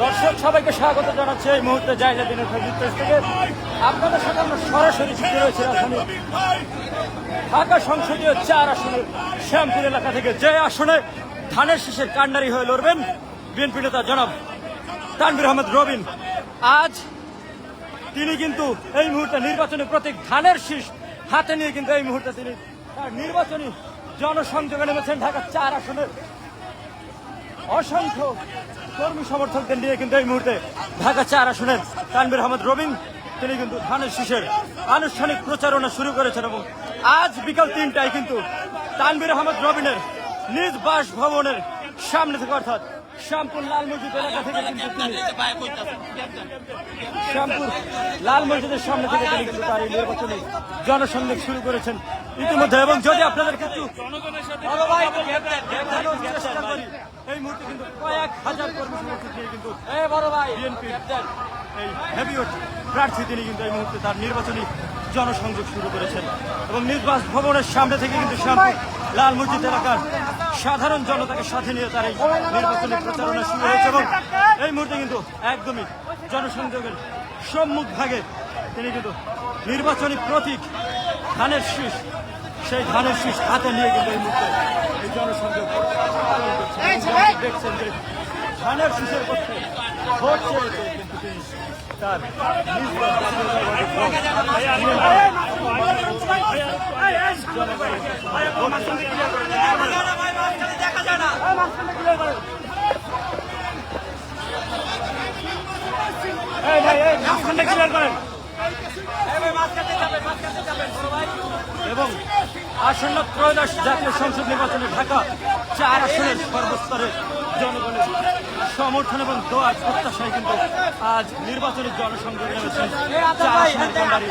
দর্শক সবাইকে স্বাগত জানাচ্ছি এই মুহূর্তে জায়গা দিনের ফেসবুক পেজ থেকে। আপনাদের সাথে আমরা সরাসরি যুক্ত রয়েছি রাজধানী ঢাকা সংসদীয় 4 আসনের শ্যামপুর এলাকা থেকে, যে আসনে ধানের শীষের কাণ্ডারি হয়ে লড়বেন বিএনপি নেতা জনাব তানভীর আহমেদ রবিন। আজ তিনি কিন্তু এই মুহূর্তে নির্বাচনী প্রতীক ধানের শীষ হাতে নিয়ে কিন্তু এই মুহূর্তে তিনি তার নির্বাচনী জনসংযোগে নেমেছেন। ঢাকা 4 আসনের অসংখ্য কর্মী সমর্থকদের নিয়ে কিন্তু এই মুহূর্তে ঢাকা 4 আসনের তানভীর আহমেদ রবিন তিনি কিন্তু ধানের শীষের আনুষ্ঠানিক প্রচারণা শুরু করেছেন। এবং আজ বিকাল 3টায় কিন্তু তানভীর আহমেদ রবিনের নিজ বাসভবনের সামনে থেকে, অর্থাৎ শ্যামপুর লাল মসজিদ এলাকা থেকে কিন্তু তিনি শ্যামপুর লাল মসজিদের সামনে থেকে তিনি কিন্তু তার এই নির্বাচনী জনসংযোগ শুরু করেছেন ইতিমধ্যে। এবং যদি আপনাদেরকে একটু চেষ্টা করি, এই মুহূর্তে কিন্তু কয়েক হাজার কর্মী সমর্থক নিয়ে কিন্তু বিএনপির এই হেভিওয়েট প্রার্থী তিনি কিন্তু এই মুহূর্তে তার নির্বাচনী জনসংযোগ শুরু করেছেন। এবং নিজ বাসভবনের সামনে থেকে কিন্তু শ্যামপুর লাল মসজিদ এলাকার সাধারণ জনতাকে সাথে নিয়ে তার এই নির্বাচনী প্রচারণা শুরু হয়েছে। এবং এই মুহূর্তে কিন্তু একদমই জনসংযোগের সম্মুখ ভাগে তিনি কিন্তু নির্বাচনী প্রতীক ধানের শীষ, সেই ধানের শীষ হাতে নিয়ে কিন্তু এই মুহূর্তে এই জনসংযোগ পালন করছেন। দেখছেন যে ধানের শীষের পক্ষে ভোট চেয়েছে কিন্তু তিনি তার নিজ এবং আসন্ন ত্রয়োদশ জাতীয় সংসদ নির্বাচনে ঢাকা 4 আসনের সর্বস্তরের জনগণের সমর্থন এবং দোয়ার প্রত্যাশায় কিন্তু আজ নির্বাচনী জনসংযোগ নেমেছেন 4 আসনের কাণ্ডারি